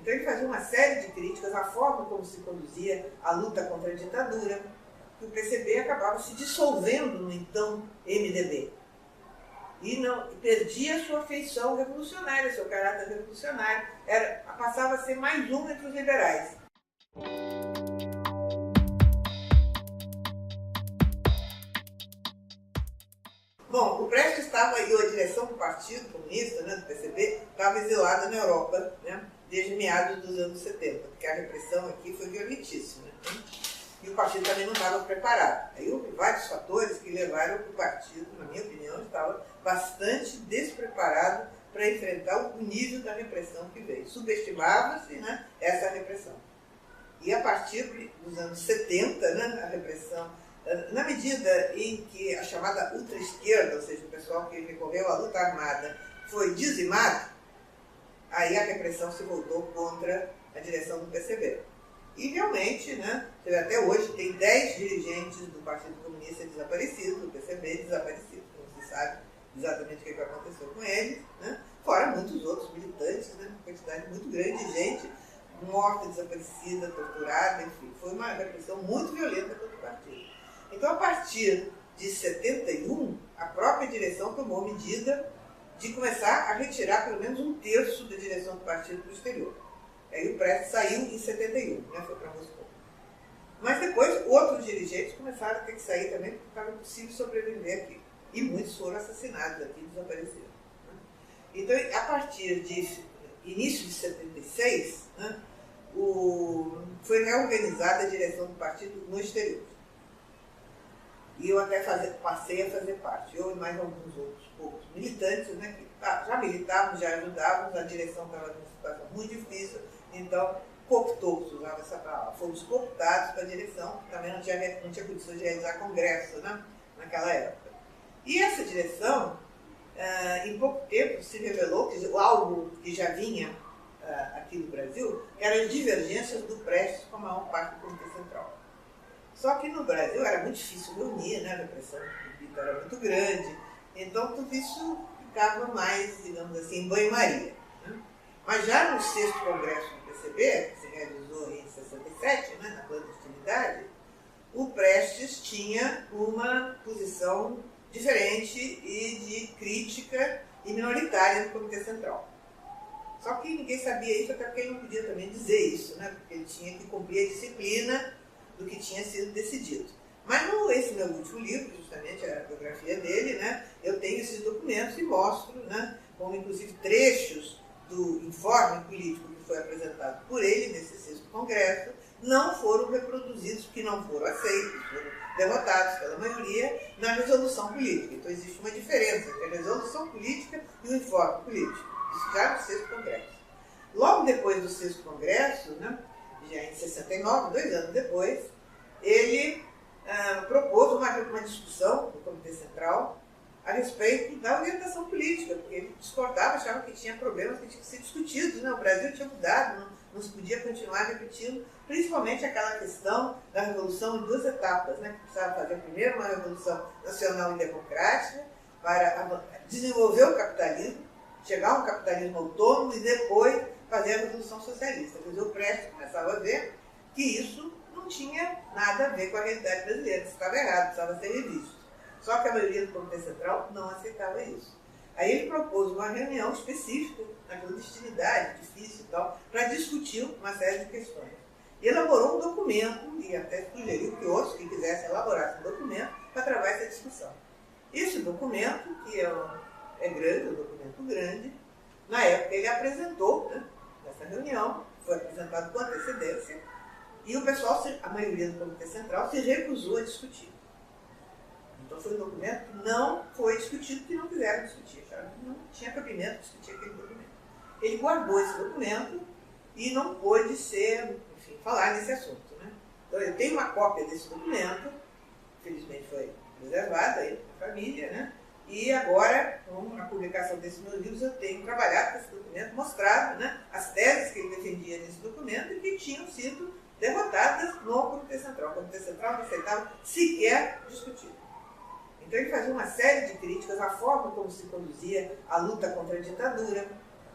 Então ele fazia uma série de críticas à forma como se conduzia a luta contra a ditadura, que o PCB acabava se dissolvendo no então MDB. E perdia sua feição revolucionária, seu caráter revolucionário. Passava a ser mais um entre os liberais. Bom, o Prestes estava, e a direção do Partido Comunista, né, do PCB, estava exilada na Europa, né, desde meados dos anos 70, porque a repressão aqui foi violentíssima. Né, e o partido também não estava preparado. Aí houve vários fatores que levaram que o partido, na minha opinião, estava bastante despreparado para enfrentar o nível da repressão que veio. Subestimava-se, né, essa repressão. E a partir dos anos 70, né, a repressão, na medida em que a chamada ultra-esquerda, ou seja, o pessoal que recorreu à luta armada, foi dizimado, aí a repressão se voltou contra a direção do PCB. E realmente, né, até hoje, tem 10 dirigentes do Partido Comunista desaparecidos, do PCB desaparecidos. Não se sabe exatamente o que aconteceu com eles, né, fora muitos outros militantes, né, uma quantidade muito grande de gente morta, desaparecida, torturada, enfim. Foi uma repressão muito violenta contra o partido. Então, a partir de 71, a própria direção tomou medida de começar a retirar pelo menos 1/3 da direção do partido para o exterior. Aí o Prestes saiu em 71, né, foi para Moscou. Mas depois, outros dirigentes começaram a ter que sair também, porque estava impossível sobreviver aqui. E muitos foram assassinados aqui, desapareceram. Né? Então, a partir de início de 76, né, foi reorganizada a direção do partido no exterior. E eu até passei a fazer parte, eu e mais alguns outros poucos militantes, né, que já militávamos, já ajudávamos, a direção estava numa situação muito difícil, então cooptou-se, usava essa palavra, fomos cooptados para a direção, que também não tinha condições de realizar congresso, né, naquela época. E essa direção, em pouco tempo, se revelou que algo que já vinha aqui no Brasil, eram as divergências do Prestes com a maior parte do Comitê Central. Só que no Brasil era muito difícil reunir, né? A repressão pública era muito grande, então tudo isso ficava mais, digamos assim, em banho-maria. Né? Mas já no 6º Congresso do PCB, que se realizou em 67, né, na clandestinidade, o Prestes tinha uma posição diferente e de crítica e minoritária do Comitê Central. Só que ninguém sabia isso, até porque ele não podia também dizer isso, né? Porque ele tinha que cumprir a disciplina do que tinha sido decidido. Mas esse meu último livro, justamente a biografia dele, né, eu tenho esses documentos e mostro, né, como inclusive trechos do informe político que foi apresentado por ele nesse 6º Congresso, não foram reproduzidos, porque não foram aceitos, foram derrotados pela maioria na resolução política. Então existe uma diferença entre a resolução política e o informe político. Isso já no 6º Congresso. Logo depois do 6º Congresso, né, já em 69, 2 anos depois, ele propôs uma discussão no Comitê Central a respeito da orientação política, porque ele discordava, achava que tinha problemas que tinham que ser discutidos. Né? O Brasil tinha mudado, não se podia continuar repetindo, principalmente aquela questão da revolução em 2 etapas, né? Que precisava fazer primeiro uma revolução nacional e democrática para desenvolver o capitalismo, chegar a um capitalismo autônomo e depois fazer a Revolução Socialista. Quer dizer, o Prestes começava a ver que isso não tinha nada a ver com a realidade brasileira, isso estava errado, precisava ser revisto. Só que a maioria do Comitê Central não aceitava isso. Aí ele propôs uma reunião específica, na clandestinidade, difícil e tal, para discutir uma série de questões. E elaborou um documento, e até sugeriu que outros que quisessem elaborar esse documento para travar essa discussão. Esse documento, que é grande, um documento grande, na época ele apresentou, né, nessa reunião, foi apresentado com antecedência, e o pessoal, a maioria do Comitê Central, se recusou a discutir. Então foi um documento que não foi discutido, porque não quiseram discutir, sabe? Não tinha cabimento discutir aquele documento. Ele guardou esse documento e não pôde enfim, falar nesse assunto. Né? Então eu tenho uma cópia desse documento, felizmente foi preservada aí na família, né? E agora, com a publicação desses meus livros, eu tenho trabalhado com esse documento, mostrado, né, as teses que ele defendia nesse documento e que tinham sido derrotadas no Comitê Central. O Comitê Central não aceitava sequer discutir. Então ele fazia uma série de críticas à forma como se conduzia a luta contra a ditadura,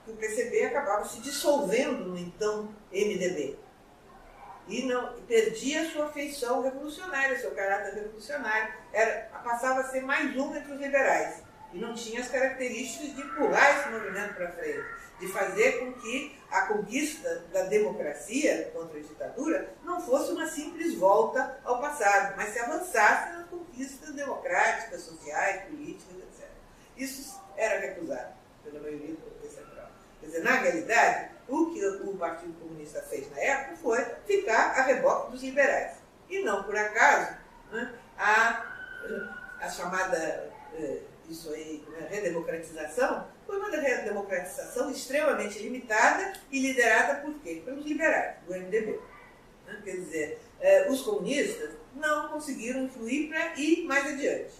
que o PCB acabava se dissolvendo no então MDB. E perdia sua feição revolucionária, seu caráter revolucionário. Passava a ser mais um entre os liberais. E não tinha as características de empurrar esse movimento para frente, de fazer com que a conquista da democracia contra a ditadura não fosse uma simples volta ao passado, mas se avançasse nas conquistas democráticas, sociais, políticas, etc. Isso era recusado pela maioria do Comitê Central. Quer dizer, na realidade, o que o Partido Comunista fez na época foi ficar a reboque dos liberais. E não por acaso, né, a chamada isso aí, redemocratização, foi uma redemocratização extremamente limitada e liderada por quê? Pelos liberais, do MDB. Né? Quer dizer, os comunistas não conseguiram influir para ir mais adiante.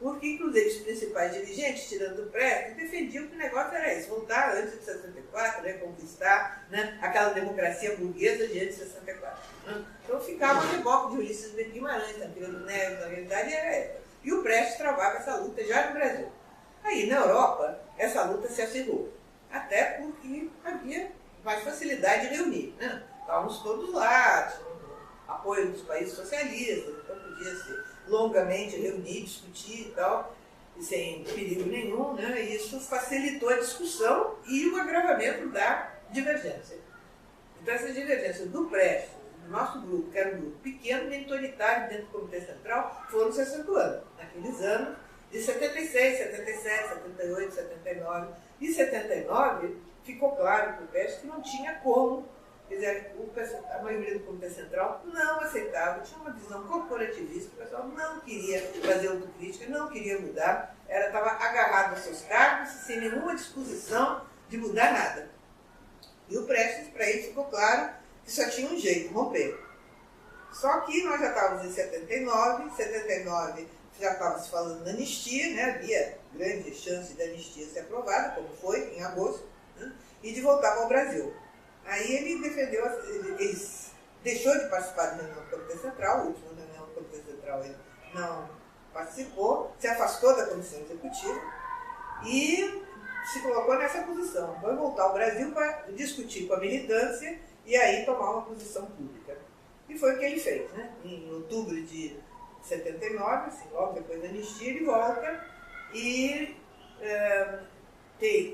Porque, inclusive, os principais dirigentes, tirando o Prestes, defendiam que o negócio era esse, voltar antes de 64, reconquistar, né, aquela democracia burguesa de antes de 64. Né? Então ficava o reboque de Ulisses de Guimarães, Tancredo Neves, na realidade era essa. E o Prestes travava essa luta já no Brasil. Aí, na Europa, essa luta se acirrou. Até porque havia mais facilidade de reunir. Né? Estávamos todos lá, tinha apoio dos países socialistas, então podia ser longamente reunir, discutir e tal, e sem perigo nenhum, né? E isso facilitou a discussão e o agravamento da divergência. Então, essa divergência do Prestes, do nosso grupo, que era um grupo pequeno, minoritário dentro do Comitê Central, foram se acentuando naqueles anos de 76, 77, 78, 79. E 79 ficou claro para o Prestes que não tinha como. Quer dizer, a maioria do Comitê Central não aceitava, tinha uma visão corporativista, o pessoal não queria fazer autocrítica, não queria mudar, estava agarrado aos seus cargos, sem nenhuma disposição de mudar nada. E o Prestes, para ele, ficou claro que só tinha um jeito, romper. Só que nós já estávamos em 79 já estava se falando na anistia, né? Havia grande chance da anistia ser aprovada, como foi em agosto, né? E de voltar ao Brasil. Aí ele defendeu, ele deixou de participar da reunião do Comitê Central, a última reunião do Comitê Central ele não participou, se afastou da comissão executiva e se colocou nessa posição. Vai voltar ao Brasil para discutir com a militância e aí tomar uma posição pública. E foi o que ele fez, né? Em outubro de 79, assim, logo depois da anistia, ele volta e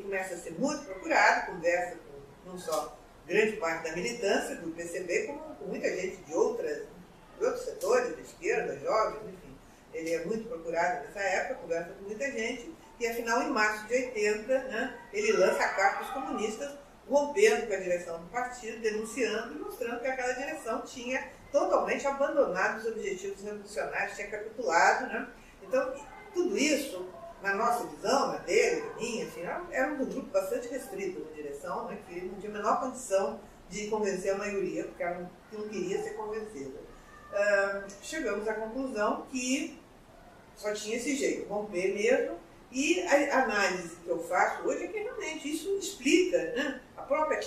começa a ser muito procurado, conversa com não só grande parte da militância do PCB, como com muita gente de outros setores, da esquerda, jovens, enfim. Ele é muito procurado nessa época, conversa com muita gente, e afinal, em março de 80, né, ele lança a carta aos comunistas, rompendo com a direção do partido, denunciando e mostrando que aquela direção tinha totalmente abandonado os objetivos revolucionários, tinha capitulado. Né? Então, tudo isso, na nossa visão, na dele, na minha, assim, era um grupo bastante restrito na direção, né, que não tinha a menor condição de convencer a maioria, porque ela não queria ser convencida. Chegamos à conclusão que só tinha esse jeito, romper mesmo, e a análise que eu faço hoje é que realmente isso explica, né, a própria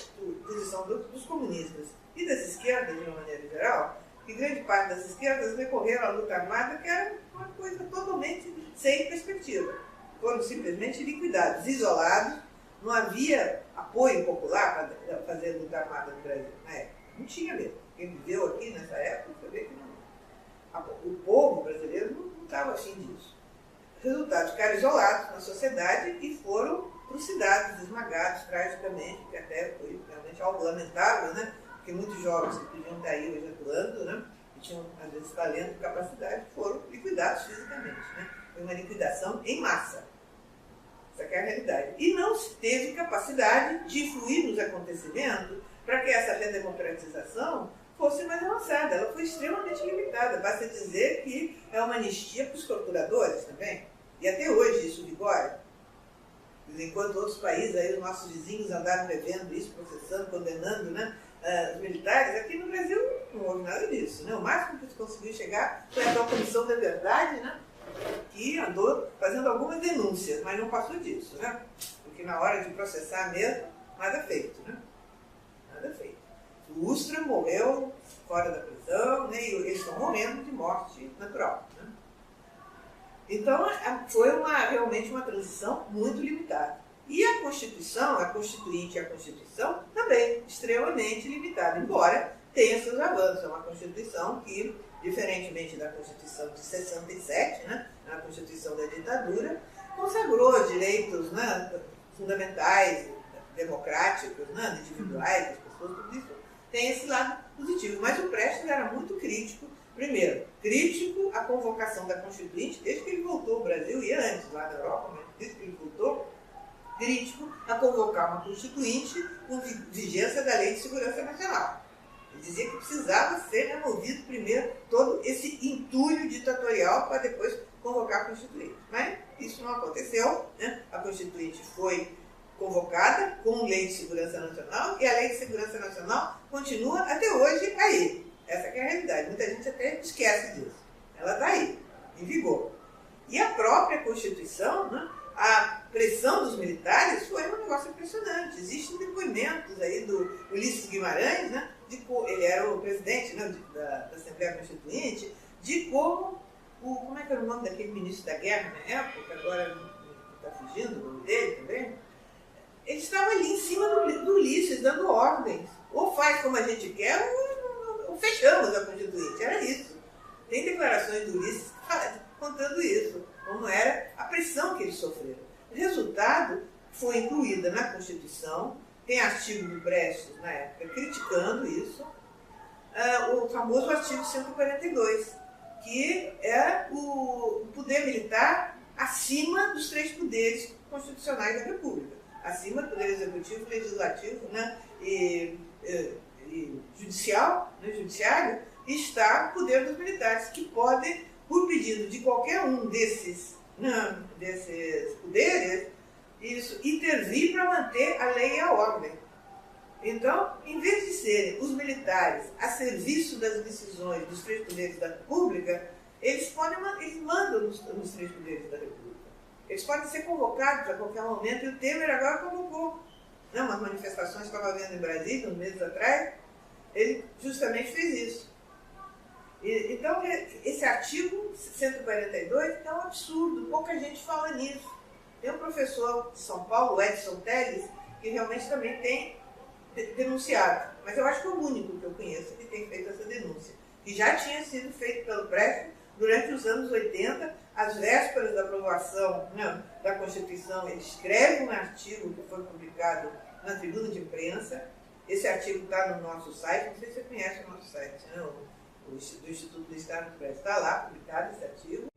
posição dos comunistas e das esquerdas, de uma maneira geral, que grande parte das esquerdas recorreram à luta armada, que era uma coisa totalmente sem perspectiva. Foram simplesmente liquidados, isolados, não havia apoio popular para fazer a luta armada no Brasil na época. Não tinha mesmo. Quem viveu aqui nessa época, você vê que não. O povo brasileiro não estava afim disso. Resultado, ficaram isolados na sociedade e foram trucidados, esmagados tragicamente, que até foi realmente algo lamentável, né? Porque muitos jovens que podiam estar aí hoje atuando, né? E tinham, às vezes, talento e capacidade, foram liquidados fisicamente, né? Foi uma liquidação em massa. Essa é a realidade. E não se teve capacidade de influir nos acontecimentos para que essa redemocratização fosse mais avançada. Ela foi extremamente limitada. Basta dizer que é uma anistia para os torturadores também. E até hoje isso vigora. Enquanto outros países, aí, os nossos vizinhos andaram revendo isso, processando, condenando, né, os militares, aqui no Brasil não houve nada disso. Né? O máximo que se conseguiu chegar foi a Comissão da Verdade, né, que andou fazendo algumas denúncias, mas não passou disso. Né? Porque na hora de processar mesmo, nada feito. Né? Nada feito. O Ustra morreu fora da prisão, né, e eles estão morrendo de morte natural. Né? Então, foi realmente uma transição muito limitada. E a Constituição, a Constituinte e a Constituição, também extremamente limitada, embora tenha seus avanços. É uma Constituição que, diferentemente da Constituição de 67, né, a Constituição da ditadura, consagrou direitos, né, fundamentais, democráticos, né, individuais das pessoas, tudo isso tem esse lado positivo. Mas o Prestes era muito crítico. Primeiro, crítico à convocação da Constituinte, desde que ele voltou ao Brasil, e antes, lá na Europa, mas desde que ele voltou, crítico a convocar uma Constituinte com vigência da Lei de Segurança Nacional. Ele dizia que precisava ser removido primeiro todo esse entulho ditatorial para depois convocar a Constituinte. Mas isso não aconteceu, né? A Constituinte foi convocada com Lei de Segurança Nacional e a Lei de Segurança Nacional continua até hoje aí. Essa que é a realidade. Muita gente até esquece disso. Ela está aí, em vigor. E a própria Constituição, né, a pressão dos militares foi um negócio impressionante. Existem depoimentos aí do Ulisses Guimarães, né, ele era o presidente, né, da Assembleia Constituinte, de como é que era o nome daquele ministro da Guerra na época, agora está fugindo o nome dele também. Ele estava ali em cima do Ulisses, dando ordens. Ou faz como a gente quer, ou fechamos a Constituinte. Era isso. Tem declarações do Ulisses contando isso, como era a pressão que eles sofreram. O resultado foi incluída na Constituição, tem artigo do Prestes, na época, criticando isso, o famoso artigo 142, que é o poder militar acima dos 3 poderes constitucionais da República. Acima do poder executivo, legislativo, né, e judicial, né, judiciário, está o poder dos militares, que podem, por pedido de qualquer um desses poderes, intervir para manter a lei e a ordem. Então, em vez de serem os militares a serviço das decisões dos 3 poderes da República, eles mandam nos 3 poderes da República. Eles podem ser convocados a qualquer momento, e o Temer agora convocou, né, umas manifestações que estava vendo em Brasília, uns meses atrás, ele justamente fez isso. Então, esse artigo 142 é um absurdo, pouca gente fala nisso. Tem um professor de São Paulo, Edson Telles, que realmente também tem denunciado, mas eu acho que é o único que eu conheço que tem feito essa denúncia, que já tinha sido feito pelo Prestes durante os anos 80, às vésperas da aprovação, né, da Constituição. Ele escreve um artigo que foi publicado na Tribuna de Imprensa. Esse artigo está no nosso site, não sei se você conhece o nosso site, né, do Instituto do Estado do Prestes. Está lá publicado esse artigo.